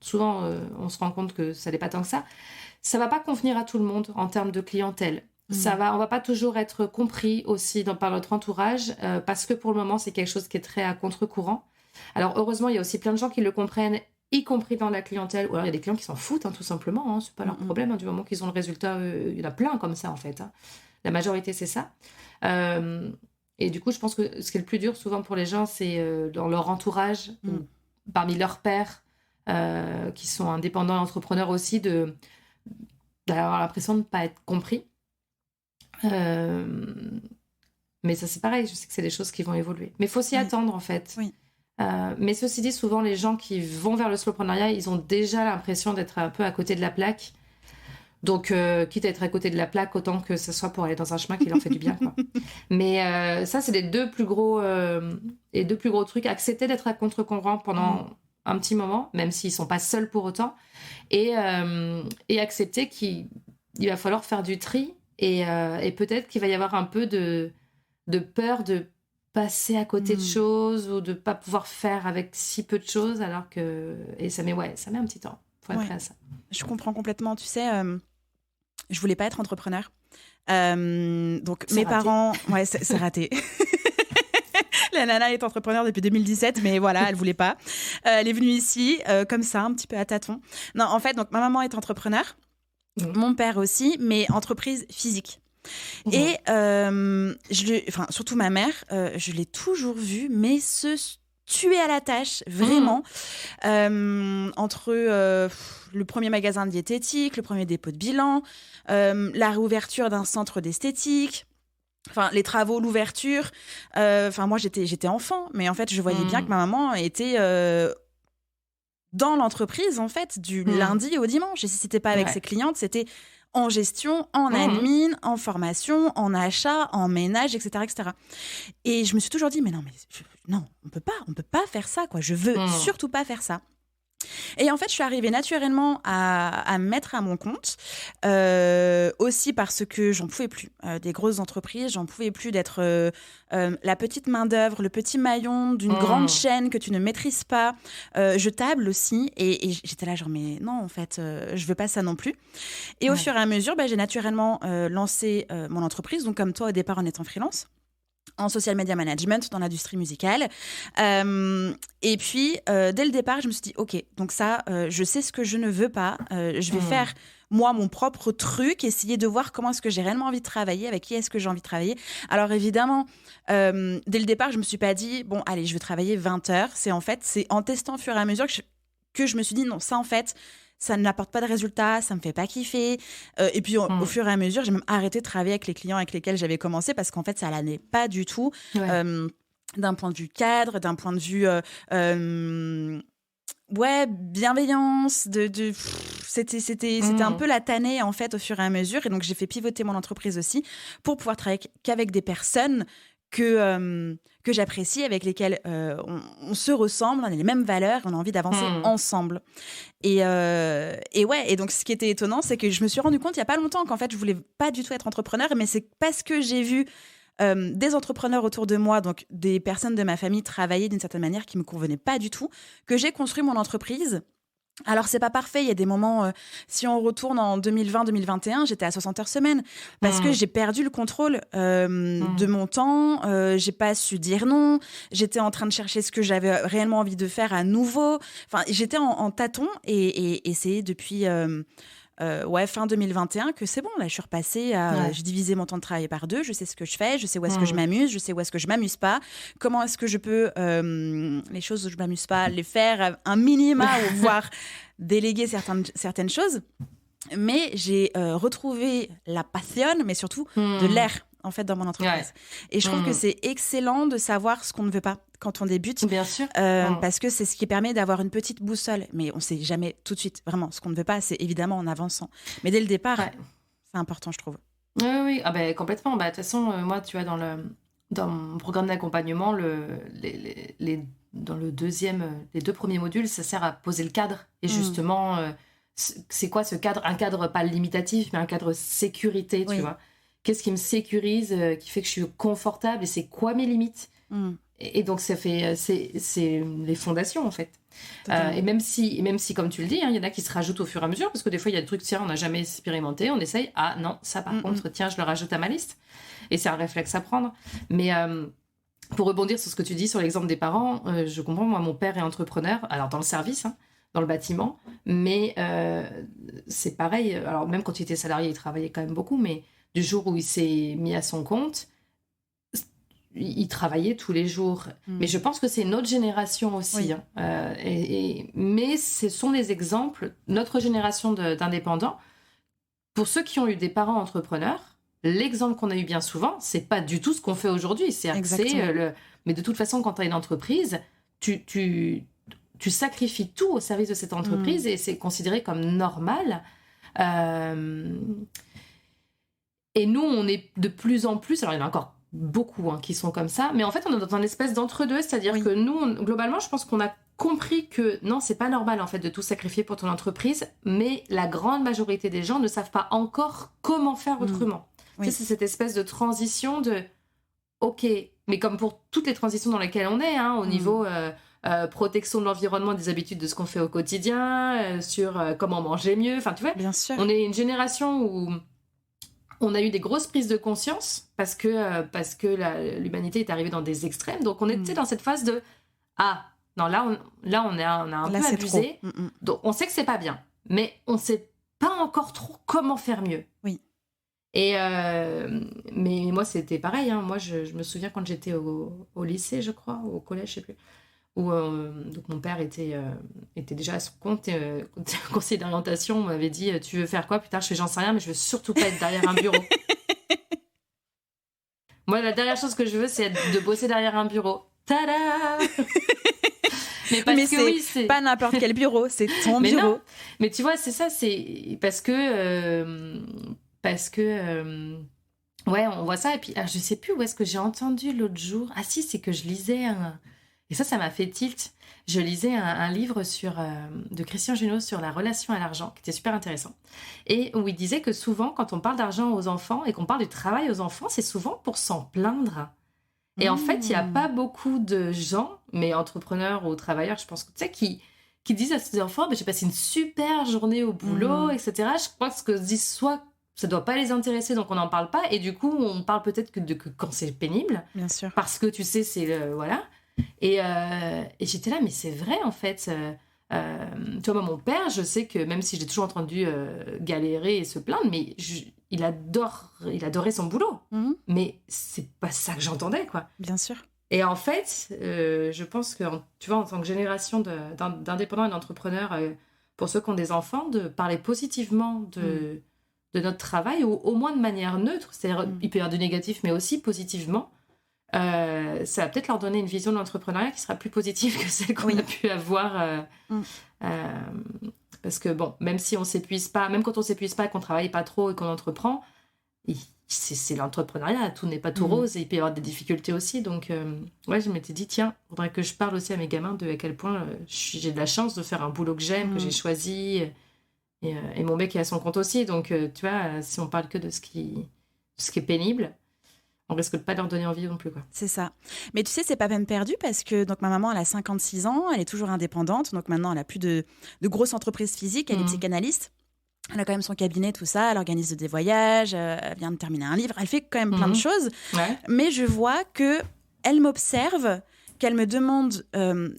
S3: souvent, on se rend compte que ça n'est pas tant que ça. Ça ne va pas convenir à tout le monde en termes de clientèle. On ne va pas toujours être compris aussi par notre entourage, parce que pour le moment, c'est quelque chose qui est très à contre-courant. Alors, heureusement, il y a aussi plein de gens qui le comprennent, y compris dans la clientèle. Ou alors, il y a des clients qui s'en foutent, hein, tout simplement. Hein, ce n'est pas leur problème, hein, du moment qu'ils ont le résultat. Il y en a plein comme ça, en fait. Hein. La majorité, c'est ça. Et du coup, je pense que ce qui est le plus dur, souvent, pour les gens, c'est dans leur entourage, ou parmi leurs pairs, qui sont indépendants et entrepreneurs aussi, d'avoir l'impression de ne pas être compris. Mais ça, c'est pareil, je sais que c'est des choses qui vont évoluer. Mais il faut s'y attendre, en fait.
S2: Oui.
S3: Mais ceci dit, souvent, les gens qui vont vers le slowpreneuriat, ils ont déjà l'impression d'être un peu à côté de la plaque. Donc, quitte à être à côté de la plaque, autant que ce soit pour aller dans un chemin qui leur fait du bien, quoi. Mais ça, c'est les deux plus gros trucs. Accepter d'être à contre-courant pendant un petit moment, même s'ils ne sont pas seuls pour autant. Et accepter qu'il va falloir faire du tri. Et peut-être qu'il va y avoir un peu de peur de passer à côté de choses ou de ne pas pouvoir faire avec si peu de choses, alors que... Et ça met un petit temps. Il faut être prêt à ça.
S2: Je comprends complètement. Tu sais, je voulais pas être entrepreneur. Donc, mes parents... Ouais, c'est raté. La nana est entrepreneur depuis 2017, mais voilà, elle voulait pas. Elle est venue ici, comme ça, un petit peu à tâtons. Non, en fait, donc, ma maman est entrepreneur. Mon père aussi, mais entreprise physique. Et surtout ma mère, je l'ai toujours vue, mais se tuer à la tâche, vraiment. Entre le premier magasin de diététique, le premier dépôt de bilan, la réouverture d'un centre d'esthétique, les travaux, l'ouverture. Moi, j'étais enfant, mais en fait, je voyais bien que ma maman était... dans l'entreprise, en fait, du lundi au dimanche. Et si c'était pas avec ses clientes, c'était en gestion, en admin, en formation, en achat, en ménage, etc., etc. Et je me suis toujours dit, mais non, on peut pas faire ça, quoi. Je veux surtout pas faire ça. Et en fait, je suis arrivée naturellement à me mettre à mon compte, aussi parce que j'en pouvais plus des grosses entreprises, j'en pouvais plus d'être la petite main-d'œuvre, le petit maillon d'une grande chaîne que tu ne maîtrises pas, jetable aussi. Et j'étais là, genre, mais non, en fait, je veux pas ça non plus. Et au fur et à mesure, j'ai naturellement lancé mon entreprise, donc comme toi au départ en étant freelance, en social media management dans l'industrie musicale. Et puis, dès le départ, je me suis dit, OK, donc ça, je sais ce que je ne veux pas. Je vais faire, moi, mon propre truc, essayer de voir comment est-ce que j'ai réellement envie de travailler, avec qui est-ce que j'ai envie de travailler. Alors, évidemment, dès le départ, je ne me suis pas dit, bon, allez, je vais travailler 20 heures. C'est en testant au fur et à mesure que je me suis dit, non, ça, en fait, ça n'apporte pas de résultats, ça me fait pas kiffer. Et puis, au fur et à mesure, j'ai même arrêté de travailler avec les clients avec lesquels j'avais commencé parce qu'en fait, ça l'allait pas du tout. D'un point de vue cadre, d'un point de vue bienveillance, c'était un peu la tannée en fait au fur et à mesure. Et donc, j'ai fait pivoter mon entreprise aussi pour pouvoir travailler qu'avec des personnes que j'apprécie, avec lesquelles on se ressemble, on a les mêmes valeurs, on a envie d'avancer ensemble. Et donc ce qui était étonnant, c'est que je me suis rendu compte il n'y a pas longtemps qu'en fait je voulais pas du tout être entrepreneur, mais c'est parce que j'ai vu des entrepreneurs autour de moi, donc des personnes de ma famille travailler d'une certaine manière qui me convenait pas du tout, que j'ai construit mon entreprise. Alors, c'est pas parfait. Il y a des moments, si on retourne en 2020-2021, j'étais à 60 heures semaine parce que j'ai perdu le contrôle de mon temps. J'ai pas su dire non. J'étais en train de chercher ce que j'avais réellement envie de faire à nouveau. Enfin, j'étais en tâton et c'est depuis fin 2021 que c'est bon. Là, je suis repassée à... J'ai divisé mon temps de travail par 2. Je sais ce que je fais. Je sais où est-ce que je m'amuse. Je sais où est-ce que je m'amuse pas. Comment est-ce que je peux... les choses où je m'amuse pas, les faire un minima ou voire déléguer certaines choses. Mais j'ai retrouvé la passion, mais surtout de l'air en fait dans mon entreprise. Et je trouve que c'est excellent de savoir ce qu'on ne veut pas quand on débute.
S3: Bien sûr.
S2: Parce que c'est ce qui permet d'avoir une petite boussole. Mais on ne sait jamais tout de suite vraiment ce qu'on ne veut pas. C'est évidemment en avançant. Mais dès le départ, c'est important, je trouve.
S3: Oui, complètement. De toute façon, moi, tu vois, dans mon programme d'accompagnement, dans les 2 premiers modules, ça sert à poser le cadre. Et justement, c'est quoi ce cadre ? Un cadre pas limitatif, mais un cadre sécurité, tu vois. Qu'est-ce qui me sécurise, qui fait que je suis confortable, et c'est quoi mes limites ? Et donc, c'est les fondations, en fait. Et même si, comme tu le dis, il y en a qui se rajoutent au fur et à mesure, parce que des fois, il y a des trucs, tiens, on n'a jamais expérimenté, on essaye, ah non, ça par contre, tiens, je le rajoute à ma liste. Et c'est un réflexe à prendre. Mais pour rebondir sur ce que tu dis, sur l'exemple des parents, je comprends, moi, mon père est entrepreneur, alors dans le service, dans le bâtiment, mais c'est pareil, alors même quand il était salarié, il travaillait quand même beaucoup, mais du jour où il s'est mis à son compte, il travaillait tous les jours. Mais je pense que c'est notre génération aussi. Mais ce sont les exemples, notre génération d'indépendants. Pour ceux qui ont eu des parents entrepreneurs, l'exemple qu'on a eu bien souvent, c'est pas du tout ce qu'on fait aujourd'hui. Mais de toute façon, quand tu as une entreprise, tu sacrifies tout au service de cette entreprise et c'est considéré comme normal. Et nous, on est de plus en plus... Alors, il y en a encore beaucoup qui sont comme ça, mais en fait, on est dans un espèce d'entre-deux, c'est-à-dire que nous, globalement, je pense qu'on a compris que non, c'est pas normal, en fait, de tout sacrifier pour ton entreprise, mais la grande majorité des gens ne savent pas encore comment faire autrement. Tu sais, c'est cette espèce de transition de... OK, mais comme pour toutes les transitions dans lesquelles on est, au niveau... protection de l'environnement, des habitudes de ce qu'on fait au quotidien, sur comment manger mieux, enfin, tu vois,
S2: bien sûr.
S3: On est une génération où on a eu des grosses prises de conscience parce que l'humanité est arrivée dans des extrêmes. Donc, on était dans cette phase de « Ah, non, là, on a un peu abusé. » Donc, on sait que c'est pas bien, mais on ne sait pas encore trop comment faire mieux.
S2: Oui.
S3: Et mais moi, c'était pareil. Moi, je me souviens quand j'étais au lycée, je crois, ou au collège, je sais plus, où donc mon père était déjà à son compte, conseiller d'orientation, m'avait dit « Tu veux faire quoi plus tard ?» Je fais « J'en sais rien, mais je veux surtout pas être derrière un bureau. » Moi, la dernière chose que je veux, c'est de bosser derrière un bureau. Tada. Mais
S2: c'est pas n'importe quel bureau, c'est ton bureau.
S3: Non. Mais tu vois, c'est ça, c'est parce que on voit ça. Et puis, je sais plus où est-ce que j'ai entendu l'autre jour. Ah si, c'est que je lisais Et ça m'a fait tilt. Je lisais un livre de Christian Junod sur la relation à l'argent, qui était super intéressant. Et où il disait que souvent, quand on parle d'argent aux enfants et qu'on parle du travail aux enfants, c'est souvent pour s'en plaindre. Et en fait, il n'y a pas beaucoup de gens, mais entrepreneurs ou travailleurs, je pense, tu sais, qui disent à ses enfants, j'ai passé une super journée au boulot, etc. Je crois que ce que se disent soit ça doit pas les intéresser, donc on n'en parle pas. Et du coup, on parle peut-être que quand c'est pénible.
S2: Bien sûr.
S3: Parce que tu sais, c'est voilà. Et j'étais là, mais c'est vrai en fait. Tu vois, moi, mon père, je sais que même si j'ai toujours entendu galérer et se plaindre, mais il adorait son boulot. Mais c'est pas ça que j'entendais, quoi.
S2: Bien sûr.
S3: Et en fait, je pense que, tu vois, en tant que génération d'indépendants et d'entrepreneurs, pour ceux qui ont des enfants, de parler positivement de notre travail, ou au moins de manière neutre, c'est-à-dire il peut y avoir du négatif, mais aussi positivement, ça va peut-être leur donner une vision de l'entrepreneuriat qui sera plus positive que celle qu'on a pu avoir. Parce que, bon, même si on s'épuise pas, même quand on s'épuise pas, qu'on travaille pas trop et qu'on entreprend, c'est l'entrepreneuriat, tout n'est pas tout rose et il peut y avoir des difficultés aussi. Donc, ouais, je m'étais dit, tiens, il faudrait que je parle aussi à mes gamins de à quel point j'ai de la chance de faire un boulot que j'aime, que j'ai choisi. Et mon mec est à son compte aussi. Donc, tu vois, si on parle que de ce qui est pénible, on risque de pas leur donner envie non plus, quoi.
S2: C'est ça. Mais tu sais, c'est pas peine perdue parce que donc, ma maman, elle a 56 ans, elle est toujours indépendante. Donc maintenant, elle a plus de grosses entreprises physiques, elle est psychanalyste. Elle a quand même son cabinet, tout ça. Elle organise des voyages, elle vient de terminer un livre. Elle fait quand même plein de choses. Ouais. Mais je vois qu'elle m'observe, qu'elle me demande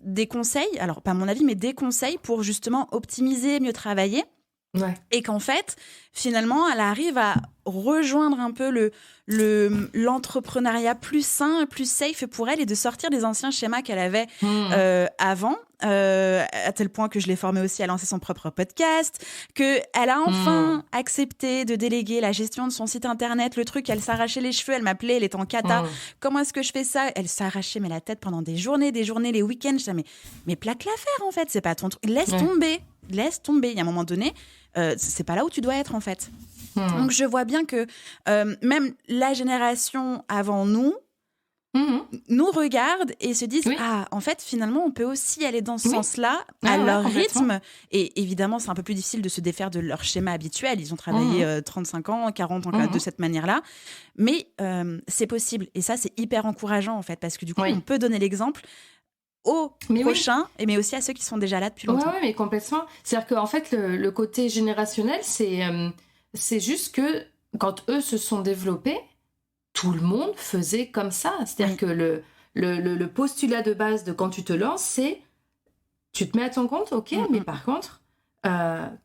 S2: des conseils. Alors, pas mon avis, mais des conseils pour justement optimiser, mieux travailler. Ouais. Et qu'en fait, finalement, elle arrive à rejoindre un peu l'entrepreneuriat plus sain, plus safe pour elle et de sortir des anciens schémas qu'elle avait avant, à tel point que je l'ai formée aussi à lancer son propre podcast, qu'elle a enfin accepté de déléguer la gestion de son site internet, le truc, elle s'arrachait les cheveux, elle m'appelait, elle était en cata, comment est-ce que je fais ça? Elle s'arrachait la tête pendant des journées, les week-ends, je disais, mais plaque l'affaire en fait, c'est pas ton truc, laisse tomber, il y a un moment donné, c'est pas là où tu dois être en fait. Donc je vois bien que même la génération avant nous regarde et se disent en fait finalement on peut aussi aller dans ce sens-là à leur rythme, et évidemment c'est un peu plus difficile de se défaire de leur schéma habituel, ils ont travaillé 35 ans, 40 ans de cette manière-là, mais c'est possible et ça c'est hyper encourageant en fait parce que du coup on peut donner l'exemple aux prochains, mais aussi à ceux qui sont déjà là depuis longtemps.
S3: Oui, mais complètement. C'est-à-dire qu'en fait, le côté générationnel, c'est juste que quand eux se sont développés, tout le monde faisait comme ça. C'est-à-dire que le postulat de base de quand tu te lances, c'est tu te mets à ton compte, ok, mais par contre,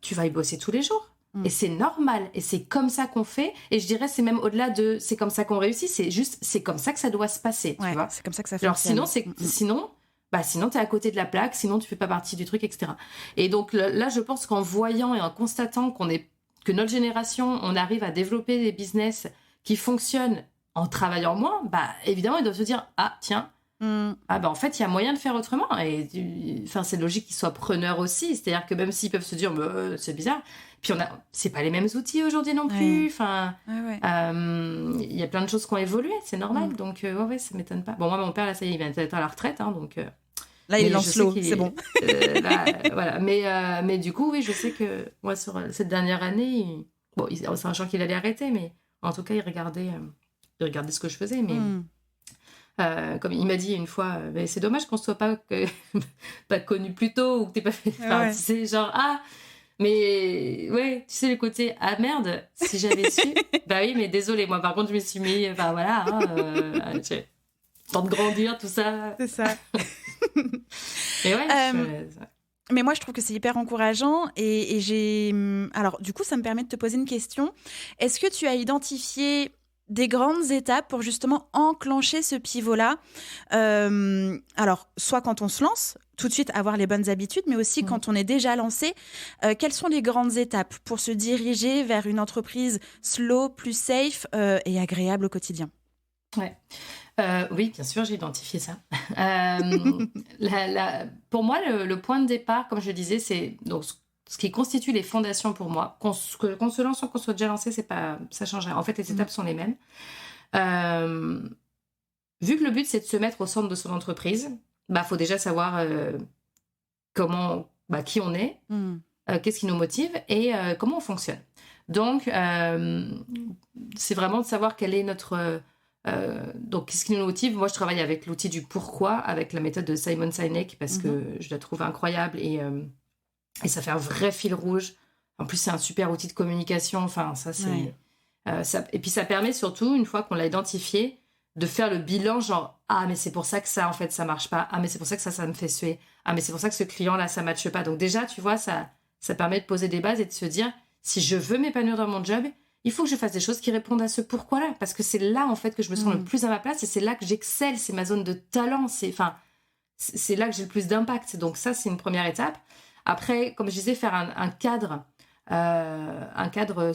S3: tu vas y bosser tous les jours. Et c'est normal. Et c'est comme ça qu'on fait. Et je dirais, c'est même au-delà de c'est comme ça qu'on réussit, c'est comme ça que ça doit se passer. Tu vois,
S2: c'est comme ça que ça fonctionne.
S3: Alors sinon, t'es à côté de la plaque, sinon tu fais pas partie du truc, etc. Et donc là, je pense qu'en voyant et en constatant que notre génération, on arrive à développer des business qui fonctionnent en travaillant moins, évidemment, ils doivent se dire, ah, tiens, en fait, il y a moyen de faire autrement. Et c'est logique qu'ils soient preneurs aussi. C'est-à-dire que même s'ils peuvent se dire, c'est bizarre. Puis c'est pas les mêmes outils aujourd'hui non plus. Enfin, il y a plein de choses qui ont évolué, c'est normal. Donc, ça m'étonne pas. Bon, moi, mon père, là, ça y est, il vient d'être à la retraite, hein, donc...
S2: Là, il lance l'eau, c'est bon.
S3: Voilà. Mais du coup, oui, je sais que moi, sur cette dernière année, c'est un champ qu'il allait arrêter, mais en tout cas, il regardait ce que je faisais. Mais comme il m'a dit une fois, c'est dommage qu'on ne soit pas connu plus tôt ou que tu n'aies pas fait. Tu sais, genre, mais ouais, tu sais, le côté, ah merde, si j'avais su. Oui, mais désolé, moi, par contre, je me suis mis. J'ai temps de grandir, tout ça.
S2: C'est ça.
S3: Et
S2: mais moi, je trouve que c'est hyper encourageant et j'ai... Alors, du coup, ça me permet de te poser une question. Est-ce que tu as identifié des grandes étapes pour justement enclencher ce pivot-là? Alors, soit quand on se lance, tout de suite avoir les bonnes habitudes, mais aussi quand on est déjà lancé. Quelles sont les grandes étapes pour se diriger vers une entreprise slow, plus safe et agréable au quotidien?
S3: Oui, bien sûr, j'ai identifié ça. Pour moi, le point de départ, comme je le disais, c'est donc ce qui constitue les fondations pour moi. Qu'on se lance ou qu'on soit déjà lancé, ça changerait. En fait, les étapes sont les mêmes. Vu que le but, c'est de se mettre au centre de son entreprise, faut déjà savoir qui on est, qu'est-ce qui nous motive et comment on fonctionne. Donc, c'est vraiment de savoir quel est notre... donc, qu'est-ce qui nous motive? Moi, je travaille avec l'outil du pourquoi, avec la méthode de Simon Sinek, parce que je la trouve incroyable et ça fait un vrai fil rouge. En plus, c'est un super outil de communication. Enfin, ça, c'est... et puis, ça permet surtout, une fois qu'on l'a identifié, de faire le bilan, genre, ah, mais c'est pour ça que ça, en fait, ça marche pas. Ah, mais c'est pour ça que ça me fait suer. Ah, mais c'est pour ça que ce client-là, ça matche pas. Donc, déjà, tu vois, ça permet de poser des bases et de se dire, si je veux m'épanouir dans mon job, il faut que je fasse des choses qui répondent à ce pourquoi-là. Parce que c'est là, en fait, que je me sens le plus à ma place et c'est là que j'excelle. C'est ma zone de talent. C'est là que j'ai le plus d'impact. Donc, ça, c'est une première étape. Après, comme je disais, faire un cadre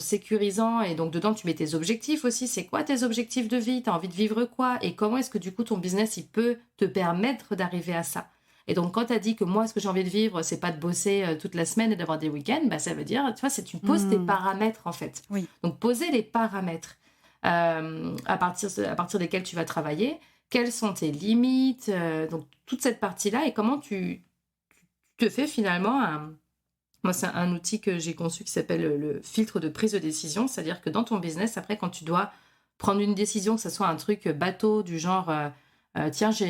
S3: sécurisant, et donc dedans tu mets tes objectifs aussi. C'est quoi tes objectifs de vie? T'as envie de vivre quoi? Et comment est-ce que du coup ton business il peut te permettre d'arriver à ça? Et donc quand t'as dit que moi ce que j'ai envie de vivre c'est pas de bosser toute la semaine et d'avoir des week-ends, ça veut dire, tu vois, tu poses tes paramètres en fait.
S2: Oui.
S3: Donc poser les paramètres à partir desquels tu vas travailler, quelles sont tes limites, donc toute cette partie-là, et comment tu te fais finalement Moi, c'est un outil que j'ai conçu qui s'appelle le filtre de prise de décision. C'est-à-dire que dans ton business, après, quand tu dois prendre une décision, que ce soit un truc bateau du genre, tiens, je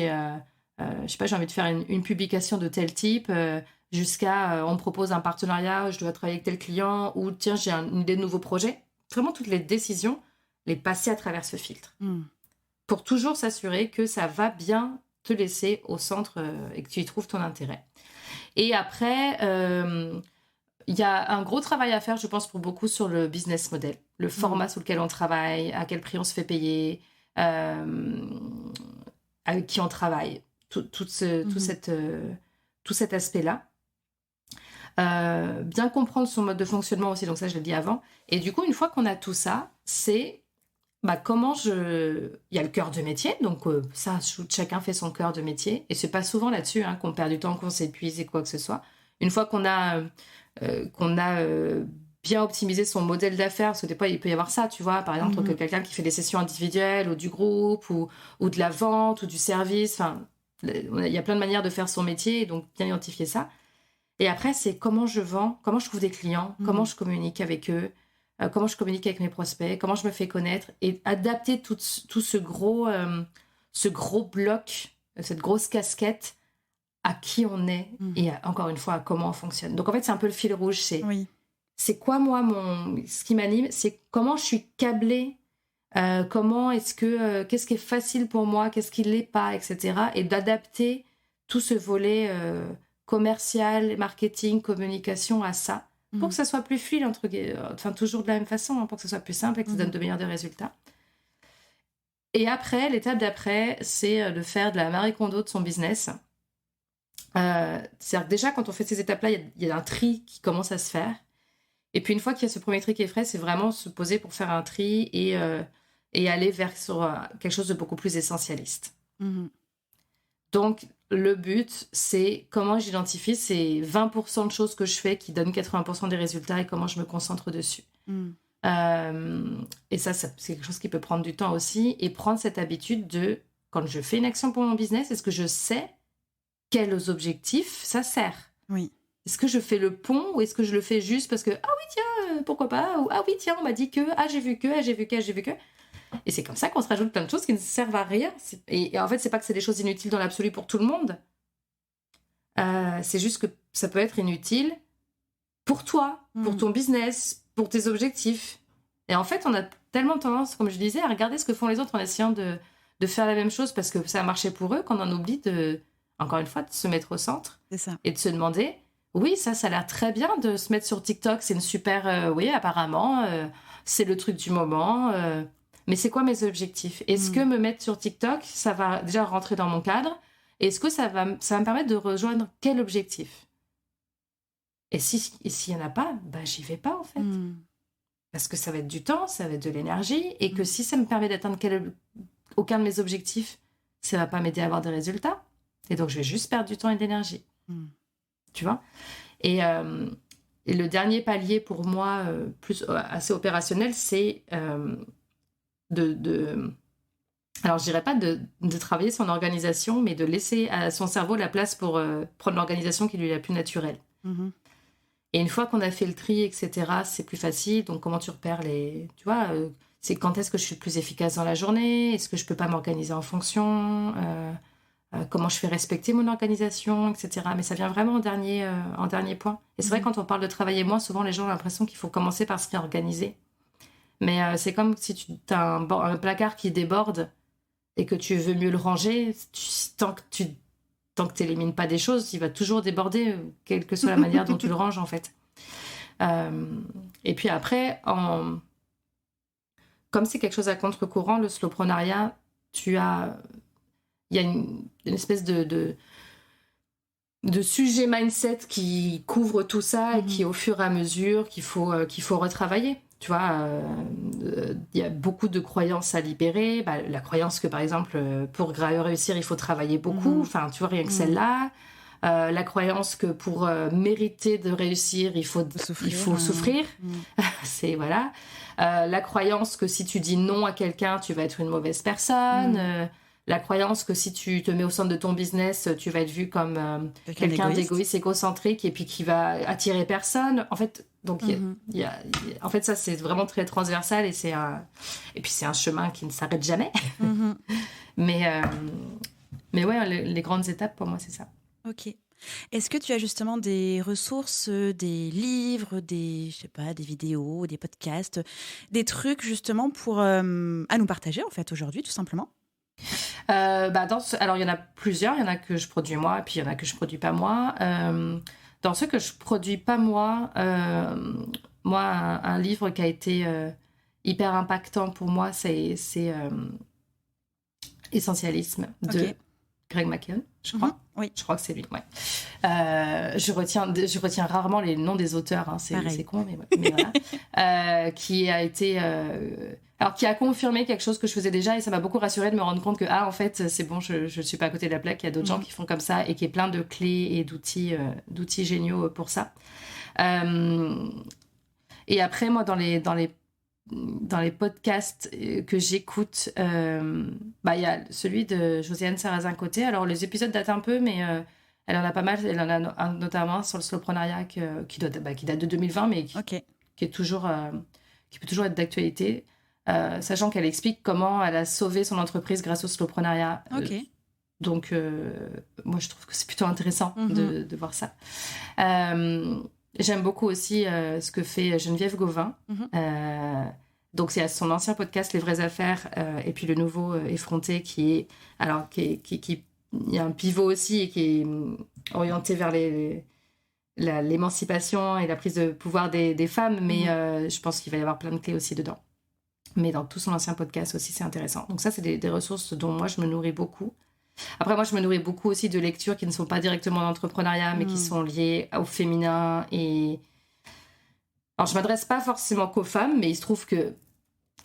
S3: sais pas, j'ai envie de faire une publication de tel type, jusqu'à, on me propose un partenariat, je dois travailler avec tel client, ou tiens, j'ai une idée de nouveau projet. Vraiment, toutes les décisions, les passer à travers ce filtre. Pour toujours s'assurer que ça va bien te laisser au centre et que tu y trouves ton intérêt. Et après... il y a un gros travail à faire, je pense, pour beaucoup sur le business model, le format sous lequel on travaille, à quel prix on se fait payer, avec qui on travaille, tout cet aspect-là. Bien comprendre son mode de fonctionnement aussi, donc ça je l'ai dit avant. Et du coup, une fois qu'on a tout ça, c'est il y a le cœur de métier, donc chacun fait son cœur de métier, et c'est pas souvent là-dessus qu'on perd du temps, qu'on s'épuise et quoi que ce soit. Une fois qu'on a bien optimisé son modèle d'affaires, parce que des fois il peut y avoir ça, tu vois, par exemple quelqu'un qui fait des sessions individuelles ou du groupe ou de la vente ou du service, enfin il y a plein de manières de faire son métier, et donc bien identifier ça. Et après c'est comment je vends, comment je trouve des clients, comment je communique avec eux, comment je communique avec mes prospects, comment je me fais connaître, et adapter tout ce gros bloc, cette grosse casquette à qui on est et encore une fois à comment on fonctionne. Donc en fait c'est un peu le fil rouge, c'est quoi moi ce qui m'anime, c'est comment je suis câblée, comment est-ce que qu'est-ce qui est facile pour moi, qu'est-ce qui l'est pas, etc. Et d'adapter tout ce volet commercial, marketing, communication à ça pour que ça soit plus fluide, enfin toujours de la même façon, pour que ça soit plus simple et que ça donne de meilleurs résultats. Et après, l'étape d'après, c'est de faire de la Marie Kondo de son business. C'est-à-dire que déjà quand on fait ces étapes-là, il y a un tri qui commence à se faire, et puis une fois qu'il y a ce premier tri qui est fait, c'est vraiment se poser pour faire un tri et aller sur quelque chose de beaucoup plus essentialiste. Donc le but, c'est comment j'identifie ces 20% de choses que je fais qui donnent 80% des résultats et comment je me concentre dessus. Et ça c'est quelque chose qui peut prendre du temps aussi, et prendre cette habitude de, quand je fais une action pour mon business, est-ce que je sais quels objectifs ça sert?
S2: Oui.
S3: Est-ce que je fais le pont, ou est-ce que je le fais juste parce que, ah oui, tiens, pourquoi pas, ou ah oui, tiens, on m'a dit que, j'ai vu que. Et c'est comme ça qu'on se rajoute plein de choses qui ne servent à rien. Et en fait, c'est pas que c'est des choses inutiles dans l'absolu pour tout le monde. C'est juste que ça peut être inutile pour toi, pour ton business, pour tes objectifs. Et en fait, on a tellement tendance, comme je disais, à regarder ce que font les autres en essayant de faire la même chose parce que ça a marché pour eux, qu'on en oublie encore une fois, de se mettre au centre.
S2: C'est ça. Et
S3: de se demander, oui, ça a l'air très bien de se mettre sur TikTok, c'est une super... oui, apparemment, c'est le truc du moment, mais c'est quoi mes objectifs? Est-ce que me mettre sur TikTok, ça va déjà rentrer dans mon cadre? Est-ce que ça va me permettre de rejoindre quel objectif? Et s'il n'y en a pas, j'y vais pas, en fait. Parce que ça va être du temps, ça va être de l'énergie, et que si ça me permet d'atteindre aucun de mes objectifs, ça va pas m'aider à avoir des résultats. Et donc, je vais juste perdre du temps et de l'énergie. Tu vois? Et le dernier palier pour moi, assez opérationnel, c'est Alors, je dirais pas de travailler son organisation, mais de laisser à son cerveau la place pour prendre l'organisation qui lui est la plus naturelle. Et une fois qu'on a fait le tri, etc., c'est plus facile. Donc, comment tu repères tu vois, c'est quand est-ce que je suis plus efficace dans la journée? Est-ce que je peux pas m'organiser en fonction? Comment je fais respecter mon organisation, etc. Mais ça vient vraiment en dernier point. Et c'est vrai, quand on parle de travailler moins, souvent les gens ont l'impression qu'il faut commencer par se réorganiser. Mais c'est comme si tu as un placard qui déborde et que tu veux mieux le ranger. Tant que tu n'élimines pas des choses, il va toujours déborder, quelle que soit la manière dont tu le ranges, en fait. Et puis après, comme c'est quelque chose à contre-courant, le slowprenariat, il y a une espèce de sujet mindset qui couvre tout ça et qui, au fur et à mesure, qu'il faut retravailler. Tu vois, il y a beaucoup de croyances à libérer. La croyance que, par exemple, pour réussir, il faut travailler beaucoup. Enfin, tu vois, rien que celle-là. La croyance que pour mériter de réussir, il faut souffrir. C'est, voilà. La croyance que si tu dis non à quelqu'un, tu vas être une mauvaise personne. La croyance que si tu te mets au centre de ton business, tu vas être vu comme quelqu'un d'égoïste, égocentrique, et puis qui va attirer personne. En fait, donc, en fait, ça, c'est vraiment très transversal, et puis c'est un chemin qui ne s'arrête jamais. Mais ouais, les grandes étapes, pour moi, c'est ça.
S2: Ok. Est-ce que tu as justement des ressources, des livres, je sais pas, des vidéos, des podcasts, des trucs justement à nous partager, en fait, aujourd'hui, tout simplement?
S3: Alors, il y en a plusieurs. Il y en a que je produis moi, et puis il y en a que je produis pas moi. Dans ceux que je produis pas moi, un livre qui a été hyper impactant pour moi, c'est Essentialisme de Greg McKeown, je crois. Oui. Je crois que c'est lui, ouais. Je retiens rarement les noms des auteurs, hein. C'est con, mais voilà. Qui a été... qui a confirmé quelque chose que je faisais déjà, et ça m'a beaucoup rassurée de me rendre compte que, en fait, c'est bon, je suis pas à côté de la plaque, il y a d'autres gens qui font comme ça, et qui est plein de clés et d'outils géniaux pour ça. Et après, moi, dans les podcasts que j'écoute, il y a celui de Josiane Sarrazin-Côté. Alors, les épisodes datent un peu, mais elle en a pas mal. Elle en a notamment sur le slowprenariat qui date de 2020, mais qui est toujours, qui peut toujours être d'actualité. Sachant qu'elle explique comment elle a sauvé son entreprise grâce au slowprenariat. Donc, moi, je trouve que c'est plutôt intéressant de voir ça. J'aime beaucoup aussi ce que fait Geneviève Gauvin. Donc, c'est à son ancien podcast Les Vraies Affaires, et puis le nouveau Effronté, il y a un pivot aussi, et qui est orienté vers l'émancipation et la prise de pouvoir des femmes, mais je pense qu'il va y avoir plein de clés aussi dedans. Mais dans tout son ancien podcast aussi, c'est intéressant. Donc ça, c'est des ressources dont moi, je me nourris beaucoup. Après, moi, je me nourris beaucoup aussi de lectures qui ne sont pas directement d'entrepreneuriat, mais qui sont liées au féminin. Alors, je ne m'adresse pas forcément qu'aux femmes, mais il se trouve que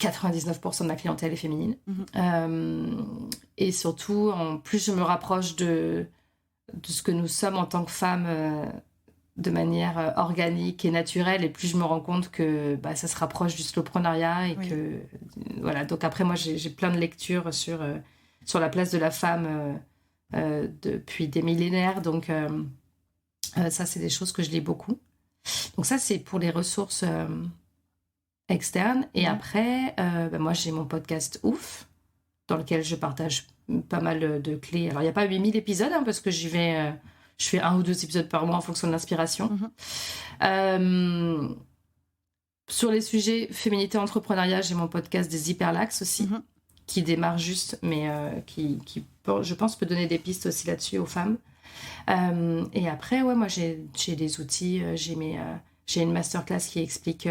S3: 99% de ma clientèle est féminine. Et surtout, plus je me rapproche de ce que nous sommes en tant que femmes de manière organique et naturelle, et plus je me rends compte que ça se rapproche du slowprenariat, et que voilà. Donc après, moi, j'ai plein de lectures sur la place de la femme depuis des millénaires. Donc ça, c'est des choses que je lis beaucoup. Donc ça, c'est pour les ressources externes. Et après, moi, j'ai mon podcast Ouf, dans lequel je partage pas mal de clés. Alors, il n'y a pas 8000 épisodes, parce que je fais 1 ou 2 épisodes par mois en fonction de l'inspiration. Sur les sujets féminité, entrepreneuriat, j'ai mon podcast des Hyperlax aussi, qui démarre juste, mais qui, je pense, peut donner des pistes aussi là-dessus aux femmes. Et après, moi, j'ai des outils. J'ai une masterclass qui explique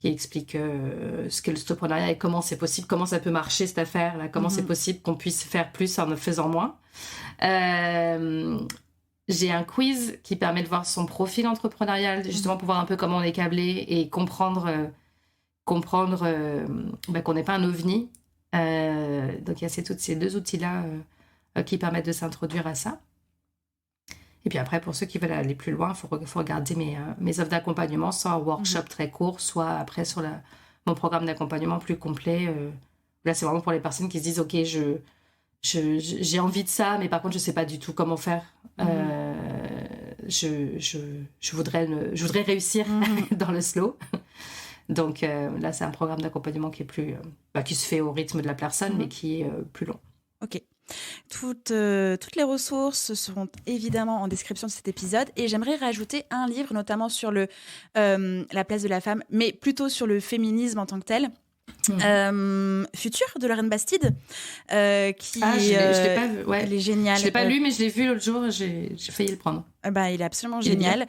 S3: ce qu'est le slowprenariat et comment c'est possible, comment ça peut marcher cette affaire-là, comment c'est possible qu'on puisse faire plus en ne faisant moins. J'ai un quiz qui permet de voir son profil entrepreneurial, justement pour voir un peu comment on est câblé et comprendre qu'on n'est pas un ovni. Donc il y a ces 2 outils-là qui permettent de s'introduire à ça. Et puis après, pour ceux qui veulent aller plus loin, il faut regarder mes offres d'accompagnement, soit en workshop très court, soit après sur mon programme d'accompagnement plus complet, Là, c'est vraiment pour les personnes qui se disent, OK, j'ai envie de ça, mais par contre, je sais pas du tout comment faire. Je voudrais réussir dans le slow. Donc là, c'est un programme d'accompagnement qui est plus, qui se fait au rythme de la personne, mais qui est plus long.
S2: Ok. Toutes les ressources seront évidemment en description de cet épisode. Et j'aimerais rajouter un livre, notamment sur la place de la femme, mais plutôt sur le féminisme en tant que tel. Futur de Lorraine Bastide qui
S3: je l'ai pas vu, ouais.
S2: Elle est géniale.
S3: Je l'ai pas lu, mais je l'ai vu l'autre jour, j'ai failli le prendre.
S2: Il est absolument génial.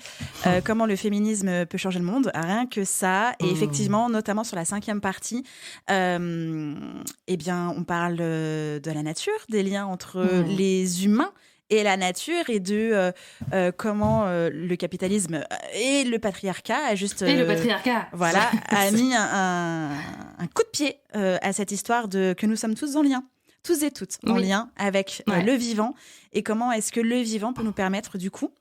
S2: Comment le féminisme peut changer le monde, rien que ça. Et effectivement, notamment sur la 5e partie, on parle de la nature, des liens entre les humains et la nature, et de comment le capitalisme et le patriarcat a juste...
S3: Et le patriarcat
S2: voilà, a mis un coup de pied à cette histoire que nous sommes tous en lien, tous et toutes en lien avec le vivant, et comment est-ce que le vivant peut nous permettre du coup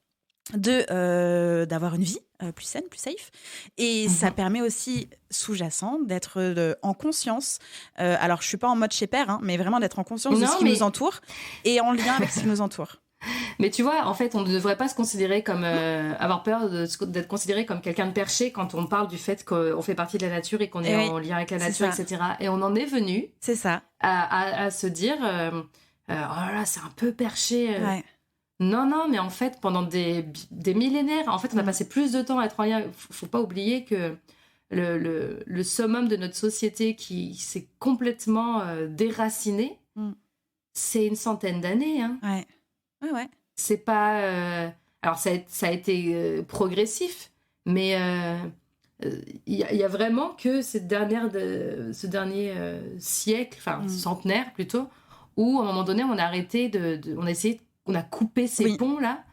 S2: d'avoir une vie plus saine, plus safe. Et ça permet aussi, sous-jacent, d'être en conscience. Alors, je ne suis pas en mode chez père, mais vraiment d'être en conscience de ce qui nous entoure et en lien avec ce qui nous entoure.
S3: Mais tu vois, en fait, on ne devrait pas se considérer comme... avoir peur d'être considéré comme quelqu'un de perché quand on parle du fait qu'on fait partie de la nature et qu'on est en lien avec la nature, etc. Et on en est venu à se dire oh là là, c'est un peu perché. Non, mais en fait, pendant des millénaires, en fait, on a passé plus de temps à être en lien. Faut pas oublier que le summum de notre société qui s'est complètement déraciné, c'est une centaine d'années. Hein.
S2: Ouais.
S3: C'est pas... Alors, ça a été progressif, mais il y a vraiment que ce dernier siècle, centenaire plutôt, où, à un moment donné, on a arrêté on a coupé ces ponts-là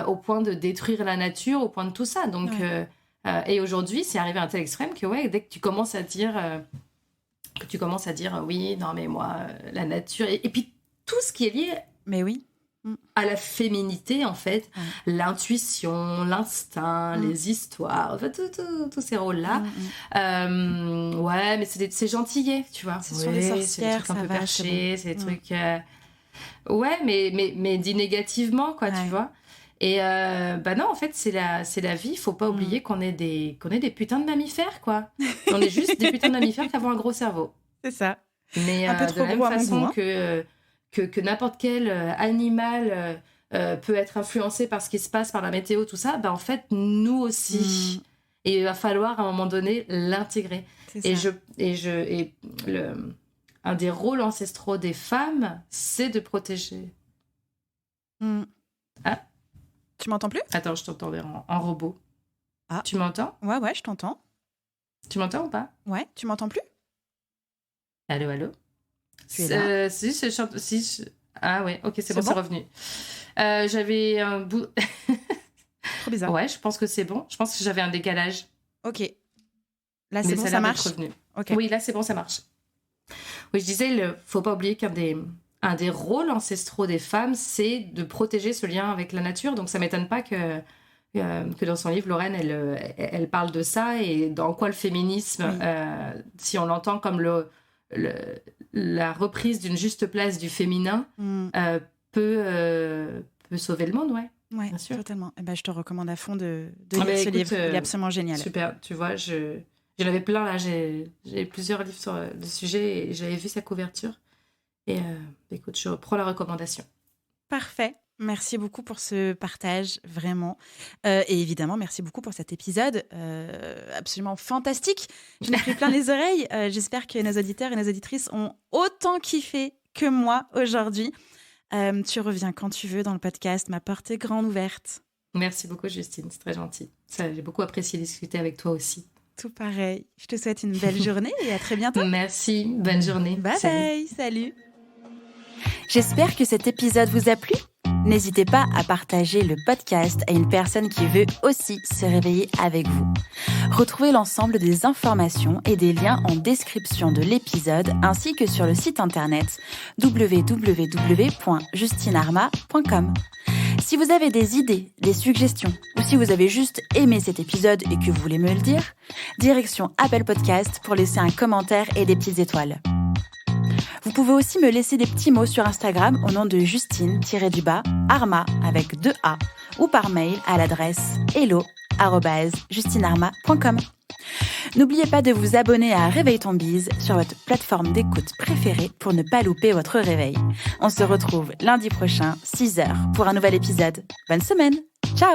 S3: au point de détruire la nature, au point de tout ça. Donc, et aujourd'hui, c'est arrivé à un tel extrême que dès que tu commences à dire oui, non, mais moi, la nature... Et puis, tout ce qui est lié à la féminité, en fait, l'intuition, l'instinct, les histoires, enfin, tous ces rôles-là. Mais c'est gentillet, tu vois.
S2: C'est sur les sorcières,
S3: c'est des trucs un peu perchés, c'est des trucs... mais dit négativement, quoi, tu vois. Et non, en fait, c'est la vie. Faut pas oublier qu'on est des putains de mammifères, quoi. On est juste des putains de mammifères qui avons un gros cerveau.
S2: C'est ça.
S3: Mais
S2: un peu trop
S3: de la même façon
S2: que
S3: n'importe quel animal peut être influencé par ce qui se passe, par la météo, tout ça, en fait, nous aussi. Et il va falloir, à un moment donné, l'intégrer. Un des rôles ancestraux des femmes, c'est de protéger. Ah,
S2: tu m'entends plus ?
S3: Attends, je t'entendais en robot.
S2: Ah.
S3: Tu m'entends ?
S2: Ouais, je t'entends.
S3: Tu m'entends ou pas ?
S2: Ouais, tu m'entends plus ?
S3: Allô ?
S2: Tu es là ?
S3: Ah ouais, ok, c'est bon, c'est revenu. J'avais un bout...
S2: Trop bizarre.
S3: Ouais, je pense que c'est bon. Je pense que j'avais un décalage.
S2: Ok. Là, c'est bon, ça marche ?
S3: Okay. Oui, là, c'est bon, ça marche. Oui, je disais, faut pas oublier qu'un des rôles ancestraux des femmes, c'est de protéger ce lien avec la nature. Donc, ça m'étonne pas que dans son livre, Lorraine, elle parle de ça, et dans quoi le féminisme, si on l'entend comme la reprise d'une juste place du féminin, peut sauver le monde,
S2: Ouais,
S3: bien sûr.
S2: Totalement. Je te recommande à fond de lire ce livre. Il est absolument génial.
S3: Super. Tu vois, j'en avais plein, là. J'ai plusieurs livres sur le sujet, et j'avais vu sa couverture. Et écoute, je reprends la recommandation.
S2: Parfait. Merci beaucoup pour ce partage, vraiment. Et évidemment, merci beaucoup pour cet épisode absolument fantastique. Je l'ai pris plein les oreilles. J'espère que nos auditeurs et nos auditrices ont autant kiffé que moi aujourd'hui. Tu reviens quand tu veux dans le podcast. Ma porte est grande ouverte.
S3: Merci beaucoup, Justine. C'est très gentil. J'ai beaucoup apprécié discuter avec toi aussi.
S2: Tout pareil. Je te souhaite une belle journée et à très bientôt.
S3: Merci. Bonne journée.
S2: Bye. Salut.
S4: J'espère que cet épisode vous a plu. N'hésitez pas à partager le podcast à une personne qui veut aussi se réveiller avec vous. Retrouvez l'ensemble des informations et des liens en description de l'épisode, ainsi que sur le site internet www.justinarma.com. Si vous avez des idées, des suggestions, ou si vous avez juste aimé cet épisode et que vous voulez me le dire, direction Apple Podcast pour laisser un commentaire et des petites étoiles.
S2: pouvez aussi me laisser des petits mots sur Instagram au nom de Justine-Arma avec 2 A ou par mail à l'adresse hello@justinarma.com. N'oubliez pas de vous abonner à Réveille ton bise sur votre plateforme d'écoute préférée pour ne pas louper votre réveil. On se retrouve lundi prochain, 6h, pour un nouvel épisode. Bonne semaine. Ciao!